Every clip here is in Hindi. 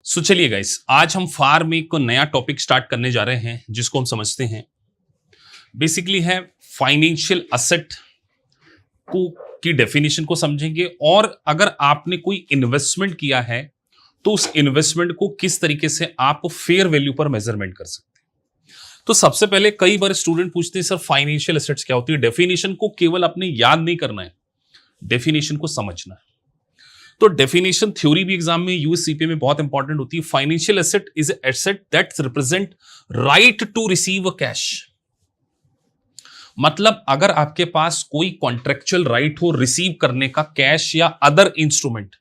सो चलिए गाइस, आज हम फार में एक नया टॉपिक स्टार्ट करने जा रहे हैं जिसको हम समझते हैं बेसिकली है फाइनेंशियल असेट को की डेफिनेशन को समझेंगे। और अगर आपने कोई इन्वेस्टमेंट किया है तो उस इन्वेस्टमेंट को किस तरीके से आप फेयर वैल्यू पर मेजरमेंट कर सकते हैं। तो सबसे पहले कई बार स्टूडेंट पूछते हैं सर फाइनेंशियल एसेट्स क्या होती है। डेफिनेशन को केवल अपने याद नहीं करना है, डेफिनेशन को समझना है। तो डेफिनेशन थ्योरी भी एग्जाम में यूएससीपीए में बहुत इंपॉर्टेंट होती है। Financial asset is asset that represent right to receive a cash. मतलब अगर आपके पास कोई कॉन्ट्रेक्चुअल राइट हो रिसीव करने का कैश या अदर इंस्ट्रूमेंट,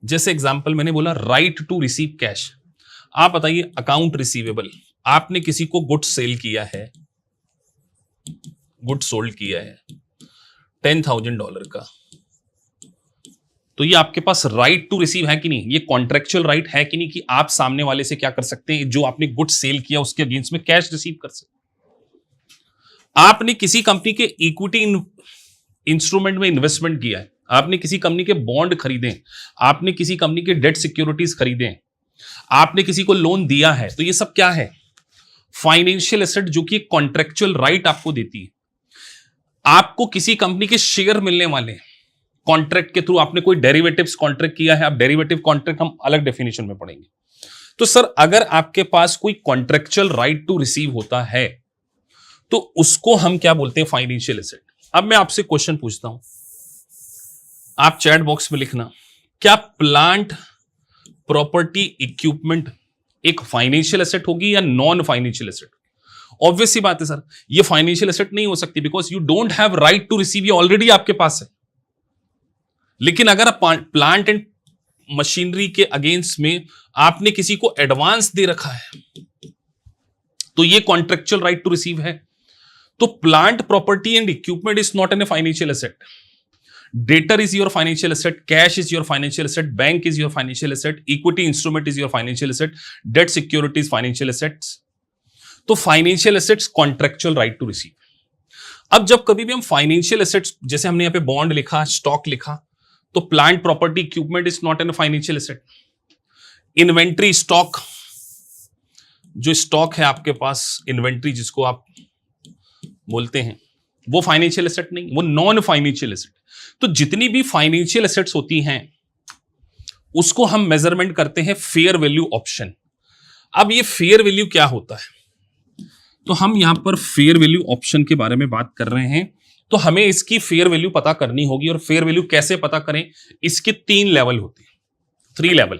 जैसे एग्जांपल मैंने बोला राइट टू रिसीव कैश। आप बताइए अकाउंट रिसीवेबल, आपने किसी को गुड सेल किया है, गुड सोल्ड किया है $10,000 का, तो ये आपके पास राइट टू रिसीव है कि नहीं, ये कॉन्ट्रेक्चुअल राइट है कि नहीं कि आप सामने वाले से क्या कर सकते हैं, जो आपने गुड सेल किया उसके अगेंस्ट में कैश रिसीव कर सकते। आपने किसी कंपनी के इक्विटी इंस्ट्रूमेंट में इन्वेस्टमेंट किया है, आपने किसी कंपनी के बॉन्ड खरीदे, आपने किसी कंपनी के डेट सिक्योरिटीज खरीदे, आपने किसी को लोन दिया है, तो ये सब क्या है, फाइनेंशियल एसेट जो कि कॉन्ट्रेक्चुअल राइट आपको देती है। आपको किसी कंपनी के शेयर मिलने वाले कॉन्ट्रैक्ट के थ्रू, आपने कोई डेरिवेटिव्स कॉन्ट्रैक्ट किया है, आप डेरिवेटिव कॉन्ट्रैक्ट हम अलग डेफिनेशन में पढ़ेंगे। तो सर अगर आपके पास कोई कॉन्ट्रेक्चुअल राइट टू रिसीव होता है तो उसको हम क्या बोलते हैं, फाइनेंशियल एसेट। अब मैं आपसे क्वेश्चन पूछता हूं, आप चैट बॉक्स में लिखना, क्या प्लांट प्रॉपर्टी इक्विपमेंट एक फाइनेंशियल एसेट होगी या नॉन फाइनेंशियल एसेट। ऑब्वियस सी बात है सर, ये फाइनेंशियल एसेट नहीं हो सकती because you don't have right to receive, ये ऑलरेडी आपके पास है। लेकिन अगर प्लांट एंड मशीनरी के अगेंस्ट में आपने किसी को एडवांस दे रखा है तो ये कॉन्ट्रेक्चुअल राइट टू रिसीव है। तो plant property and equipment is not an a financial asset. Debtor is your financial asset, cash is your financial asset, bank is your financial asset, equity instrument is your financial asset, debt security is financial assets. तो financial assets contractual right to receive. अब जब कभी भी हम फाइनेंशियल एसेट्स, जैसे हमने यहां पे बॉन्ड लिखा, स्टॉक लिखा, तो plant property equipment is not N financial asset. Inventory stock, जो स्टॉक है आपके पास, इन्वेंट्री जिसको आप बोलते हैं, वो फाइनेंशियल एसेट नहीं, वो नॉन फाइनेंशियल एसेट। तो जितनी भी फाइनेंशियल एसेट्स होती हैं उसको हम मेजरमेंट करते हैं फेयर वैल्यू ऑप्शन। अब ये फेयर वैल्यू क्या होता है, तो हम यहां पर फेयर वैल्यू ऑप्शन के बारे में बात कर रहे हैं। तो हमें इसकी फेयर वैल्यू पता करनी होगी, और फेयर वैल्यू कैसे पता करें, इसके 3 लेवल होते हैं, 3 लेवल।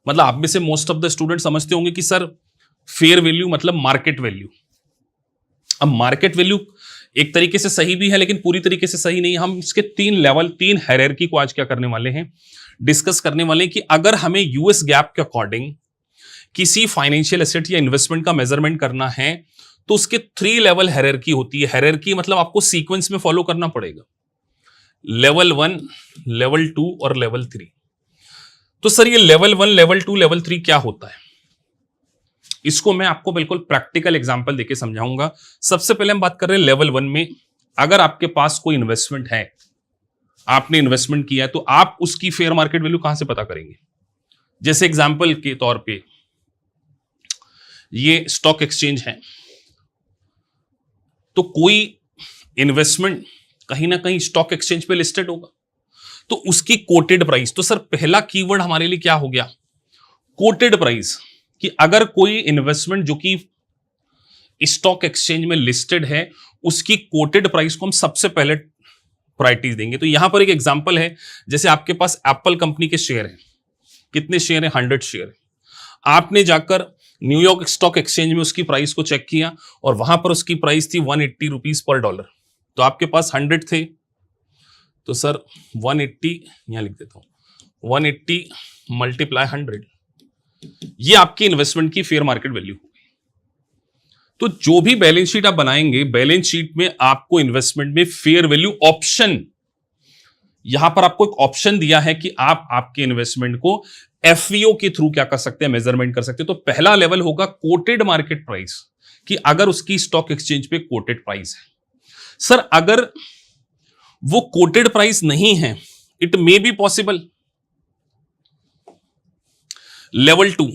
मतलब आप में से मोस्ट ऑफ द स्टूडेंट समझते होंगे कि सर फेयर वैल्यू मतलब मार्केट वैल्यू। अब मार्केट वैल्यू एक तरीके से सही भी है लेकिन पूरी तरीके से सही नहीं। हम इसके 3 लेवल, 3 हायरार्की को आज क्या करने वाले हैं, डिस्कस करने वाले हैं कि अगर हमें यूएस गैप के अकॉर्डिंग किसी फाइनेंशियल एसेट या इन्वेस्टमेंट का मेजरमेंट करना है तो उसके 3 लेवल हायरार्की होती है। हायरार्की मतलब आपको सीक्वेंस में फॉलो करना पड़ेगा, लेवल 1, लेवल 2 और लेवल 3। तो सर ये लेवल 1, लेवल 2, लेवल 3 क्या होता है, इसको मैं आपको बिल्कुल प्रैक्टिकल एग्जांपल देके समझाऊंगा। सबसे पहले हम बात कर रहे हैं लेवल 1 में। अगर आपके पास कोई इन्वेस्टमेंट है, आपने इन्वेस्टमेंट किया है, तो आप उसकी फेयर मार्केट वैल्यू कहां से पता करेंगे। जैसे एग्जांपल के तौर पे ये स्टॉक एक्सचेंज है, तो कोई इन्वेस्टमेंट कहीं ना कहीं स्टॉक एक्सचेंज पे लिस्टेड होगा, तो उसकी कोटेड प्राइस। तो सर पहला कीवर्ड हमारे लिए क्या हो गया, कोटेड प्राइस। कि अगर कोई इन्वेस्टमेंट जो कि स्टॉक एक्सचेंज में लिस्टेड है उसकी कोटेड प्राइस को हम सबसे पहले प्रायोरिटी देंगे। तो यहां पर एक एग्जांपल है, जैसे आपके पास एप्पल कंपनी के शेयर हैं, कितने शेयर हैं, 100 शेयर है। आपने जाकर न्यूयॉर्क स्टॉक एक्सचेंज में उसकी प्राइस को चेक किया और वहां पर उसकी प्राइस थी 180 रुपीज पर डॉलर। तो आपके पास 100 थे, तो सर 180 यहां लिख देता हूं, 180 मल्टीप्लाई 100, ये आपकी इन्वेस्टमेंट की फेयर मार्केट वैल्यू होगी। तो जो भी बैलेंस शीट आप बनाएंगे, बैलेंस शीट में आपको इन्वेस्टमेंट में फेयर वैल्यू ऑप्शन, यहां पर आपको एक ऑप्शन दिया है कि आप आपके इन्वेस्टमेंट को एफईओ के थ्रू क्या कर सकते हैं, मेजरमेंट कर सकते हैं। तो पहला लेवल होगा कोटेड मार्केट प्राइस, कि अगर उसकी स्टॉक एक्सचेंज पे कोटेड प्राइस है। सर अगर वो कोटेड प्राइस नहीं है, it may be possible level 2,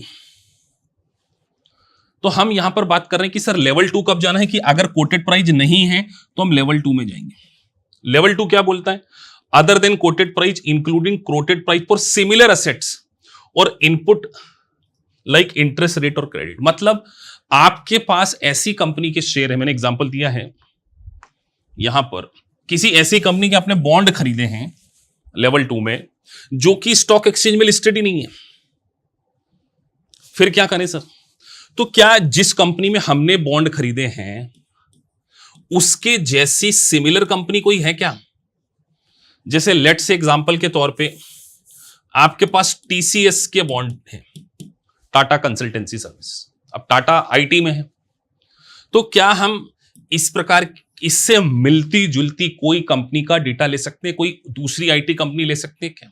तो हम यहां पर बात कर रहे हैं कि सर लेवल 2 कब जाना है, कि अगर कोटेड प्राइस नहीं है तो हम लेवल 2 में जाएंगे। लेवल 2 क्या बोलता है, other than coated price including coated price for similar assets और इनपुट लाइक इंटरेस्ट रेट और क्रेडिट। मतलब आपके पास ऐसी कंपनी के शेयर है, मैंने एग्जांपल दिया है यहां पर, किसी ऐसी कंपनी के आपने बॉन्ड खरीदे हैं लेवल 2 में जो कि स्टॉक एक्सचेंज में लिस्टेड ही नहीं है, फिर क्या करें सर? तो क्या जिस कंपनी में हमने बॉन्ड खरीदे हैं उसके जैसी सिमिलर कंपनी कोई है क्या? जैसे लेट से एग्जांपल के तौर पे आपके पास टीसीएस के बॉन्ड हैं, टाटा कंसल्टेंसी सर्विस, अब टाटा आईटी में है, तो क्या हम इस प्रकार इससे मिलती जुलती कोई कंपनी का डेटा ले सकते हैं, कोई दूसरी आईटी कंपनी ले सकते हैं क्या?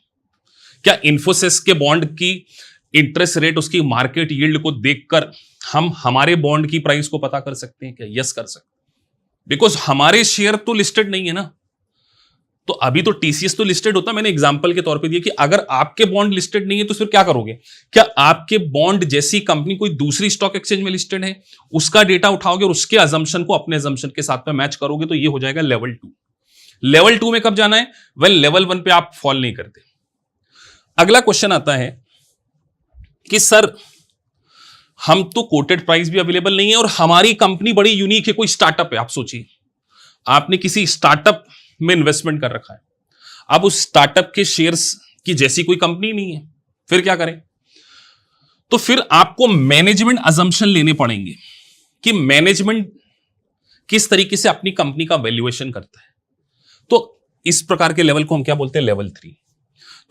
क्या इन्फोसिस के बॉन्ड की इंटरेस्ट रेट, उसकी मार्केट यील्ड को देखकर हम हमारे बॉन्ड की प्राइस को पता कर सकते हैं क्या? यस कर सकते, बिकॉज हमारे शेयर तो लिस्टेड नहीं है ना। तो अभी तो टीसीएस तो लिस्टेड होता, मैंने एग्जांपल के तौर पे दिया कि अगर आपके बॉन्ड लिस्टेड नहीं है तो फिर क्या करोगे? क्या आपके बॉन्ड जैसी कंपनी कोई दूसरी स्टॉक एक्सचेंज में लिस्टेड है, उसका डेटा उठाओगे और उसके अजम्पशन को अपने अजम्पशन के साथ में मैच करोगे, तो ये हो जाएगा लेवल 2। लेवल 2 में कब जाना है? वेल लेवल 1 पे आप फॉल नहीं करते। अगला क्वेश्चन आता है कि सर हम तो कोटेड प्राइस भी अवेलेबल नहीं है और हमारी कंपनी बड़ी यूनिक है, कोई स्टार्टअप है। आप सोचिए आपने किसी स्टार्टअप में इन्वेस्टमेंट कर रखा है, अब उस स्टार्टअप के शेयर्स की जैसी कोई कंपनी नहीं है, फिर क्या करें? तो फिर आपको मैनेजमेंट अजम्पशन लेने पड़ेंगे कि मैनेजमेंट किस तरीके से अपनी कंपनी का वैल्यूएशन करता है। तो इस प्रकार के लेवल को हम क्या बोलते हैं? लेवल 3।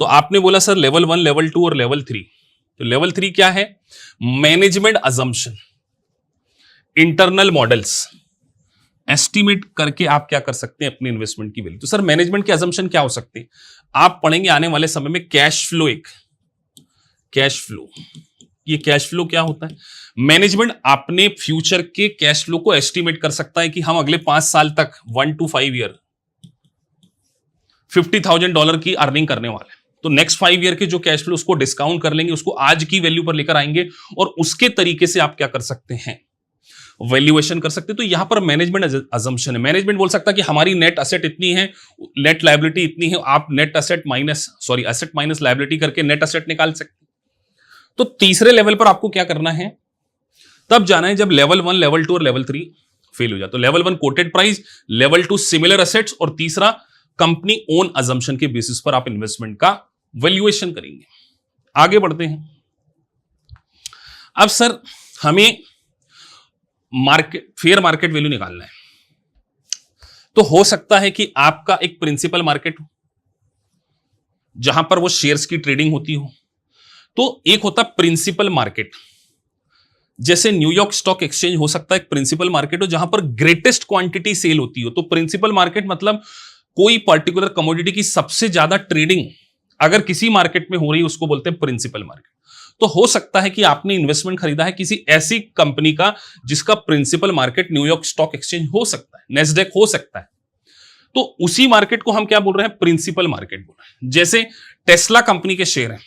तो आपने बोला सर लेवल 1, लेवल 2 और लेवल 3, तो लेवल 3 क्या है? Management assumption, internal models estimate करके आप क्या कर सकते हैं? अपने इन्वेस्टमेंट की वैल्यू। तो सर मैनेजमेंट के अजम्पशन क्या हो सकते हैं? आप पढ़ेंगे आने वाले समय में कैश फ्लो। एक कैश फ्लो, ये कैश फ्लो क्या होता है? मैनेजमेंट अपने फ्यूचर के कैश फ्लो को एस्टिमेट कर सकता है कि हम अगले 5 साल तक 1 to 5 ईयर $50,000 की अर्निंग करने वाले हैं। तो नेक्स्ट 5 ईयर के जो कैश फ्लो उसको डिस्काउंट कर लेंगे, उसको आज की वैल्यू पर लेकर आएंगे और उसके तरीके से आप क्या कर सकते हैं? वैल्यूएशन कर सकते हैं। तो यहां पर मैनेजमेंट अजम्पशन है। मैनेजमेंट बोल सकता है कि हमारी नेट असेट इतनी है, नेट लायबिलिटी इतनी है, आप नेट असेट माइनस लायबिलिटी करके नेट असेट निकाल सकते हैं। तो तीसरे लेवल पर आपको क्या करना है? तब जाना है जब लेवल 1, लेवल 2 और लेवल 3 फेल हो जाए। तो level 1 coated price, level 2 similar assets और तीसरा कंपनी ओन अजम्पशन के बेसिस पर आप इन्वेस्टमेंट का वैल्यूएशन करेंगे। आगे बढ़ते हैं। अब सर हमें फेयर मार्केट वैल्यू निकालना है। तो हो सकता है कि आपका एक प्रिंसिपल मार्केट हो जहां पर वो शेयर्स की ट्रेडिंग होती हो, तो एक होता प्रिंसिपल मार्केट, जैसे न्यूयॉर्क स्टॉक एक्सचेंज हो सकता है एक प्रिंसिपल मार्केट हो जहां पर ग्रेटेस्ट क्वांटिटी सेल होती हो। तो प्रिंसिपल मार्केट मतलब कोई पर्टिकुलर कमोडिटी की सबसे ज्यादा ट्रेडिंग अगर किसी मार्केट में हो रही है उसको बोलते हैं प्रिंसिपल मार्केट। तो हो सकता है कि आपने इन्वेस्टमेंट खरीदा है किसी ऐसी कंपनी का जिसका principal market New York stock exchange हो सकता है, नेस्डेक हो सकता है। तो उसी मार्केट को हम क्या बोल रहे हैं? प्रिंसिपल मार्केट बोल रहे हैं। जैसे टेस्ला कंपनी के शेयर हैं,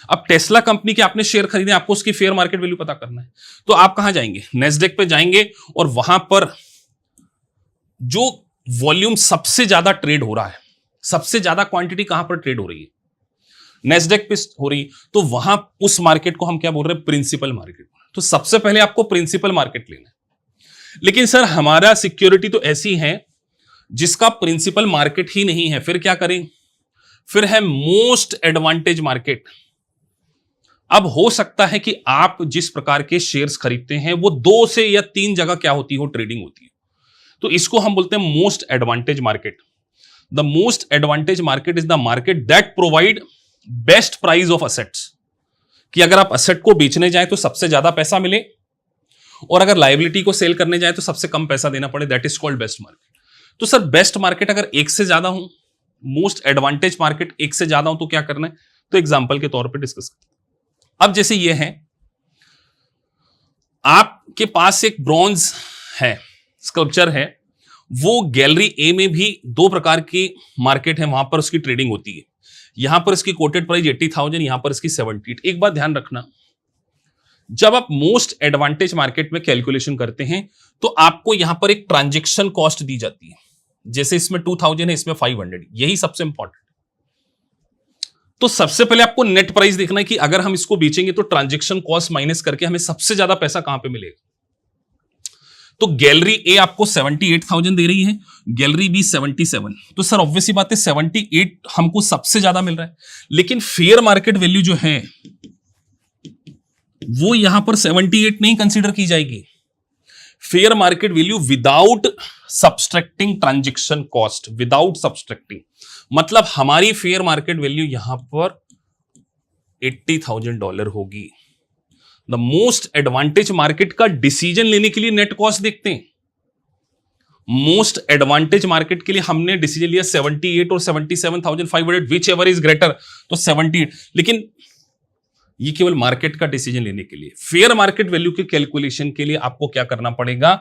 अब टेस्ला कंपनी के आपने शेयर खरीदे, आपको उसकी फेयर मार्केट वैल्यू पता करना है, तो आप कहां जाएंगे? नेस्डेक पे जाएंगे और वहां पर जो वॉल्यूम सबसे ज्यादा ट्रेड हो रहा है, सबसे ज्यादा क्वांटिटी कहां पर ट्रेड हो रही है? नेस्डेक पे हो रही, तो वहां उस मार्केट को हम क्या बोल रहे हैं? Principal market. तो सबसे पहले आपको प्रिंसिपल मार्केट लेना है। लेकिन सर हमारा सिक्योरिटी तो ऐसी है जिसका प्रिंसिपल मार्केट ही नहीं है, फिर क्या करें? फिर है मोस्ट एडवांटेज मार्केट। अब हो सकता है कि आप जिस प्रकार के शेयर्स खरीदते हैं वो 2 से या 3 जगह क्या होती हो? ट्रेडिंग होती है। तो इसको हम बोलते हैं most advantage market. The most advantage market is the market that provide best price of assets, कि अगर आप असेट को बेचने जाए तो सबसे ज्यादा पैसा मिले और अगर लायबिलिटी को सेल करने जाए तो सबसे कम पैसा देना पड़े, that is called best market. तो सर बेस्ट मार्केट अगर एक से ज्यादा हूं, मोस्ट एडवांटेज मार्केट एक से ज्यादा हूं, तो क्या करना है? तो एग्जांपल के तौर पे डिस्कस करते हैं। अब जैसे ये है, आपके पास एक ब्रॉन्ज है, स्कल्पचर है, वो गैलरी ए में भी 2 प्रकार की मार्केट है, वहां पर उसकी ट्रेडिंग होती है। यहां पर इसकी कोटेड प्राइस 80,000, यहां पर इसकी 78। एक बात ध्यान रखना, जब आप मोस्ट एडवांटेज मार्केट में कैलकुलेशन करते हैं तो आपको यहां पर एक ट्रांजैक्शन कॉस्ट दी जाती है, जैसे इसमें 2000 है, इसमें 500, यही सबसे इंपॉर्टेंट। तो सबसे पहले आपको नेट प्राइस देखना है कि अगर हम इसको बेचेंगे तो ट्रांजैक्शन कॉस्ट माइनस करके हमें सबसे ज्यादा पैसा कहां पे मिलेगा। तो गैलरी ए आपको 78,000 दे रही है, गैलरी बी 77। तो सर ऑब्वियसली बात है 78 हमको सबसे ज्यादा मिल रहा है, लेकिन फेयर मार्केट वैल्यू जो है वो यहां पर 78 नहीं कंसीडर की जाएगी। Fair market value without subtracting transaction cost, without subtracting, मतलब हमारी फेयर मार्केट वैल्यू यहां पर $80,000 होगी। द मोस्ट एडवांटेज मार्केट का डिसीजन लेने के लिए नेट कॉस्ट देखते हैं। मोस्ट एडवांटेज मार्केट के लिए हमने डिसीजन लिया 78 और 77,500, विच एवर इज ग्रेटर, तो 78। लेकिन ये केवल मार्केट का डिसीजन लेने के लिए। फेयर मार्केट वैल्यू के कैलकुलेशन के लिए आपको क्या करना पड़ेगा,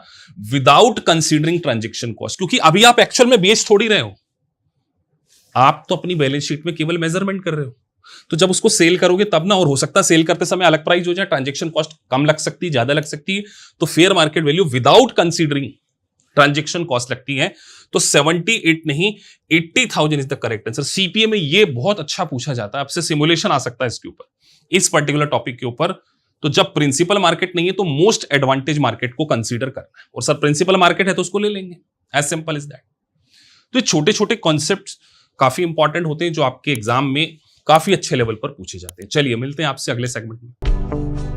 विदाउट कंसीडरिंग ट्रांजैक्शन कॉस्ट, क्योंकि अभी आप एक्चुअल में बेच थोड़ी रहे हो, आप तो अपनी बैलेंस शीट में केवल मेजरमेंट कर रहे हो। तो जब उसको सेल करोगे तब ना, और हो सकता है सेल करते समय अलग प्राइस हो जाए, ट्रांजैक्शन कॉस्ट कम लग सकती है, ज्यादा लग सकती है, तो fair market value without considering transaction cost लगती है। तो 78 नहीं 80,000 is the correct answer. CPA में ये बहुत अच्छा पूछा जाता है, आपसे सिमुलेशन आ सकता है इसके ऊपर, इस पर्टिकुलर टॉपिक के ऊपर। तो जब प्रिंसिपल मार्केट नहीं है तो मोस्ट एडवांटेज मार्केट को कंसीडर करना है, और सर प्रिंसिपल मार्केट है तो उसको ले लेंगे, एज सिंपल इज दैट। तो ये छोटे छोटे कॉन्सेप्ट्स काफी इंपॉर्टेंट होते हैं जो आपके एग्जाम में काफी अच्छे लेवल पर पूछे जाते हैं। चलिए मिलते हैं आपसे अगले सेगमेंट में।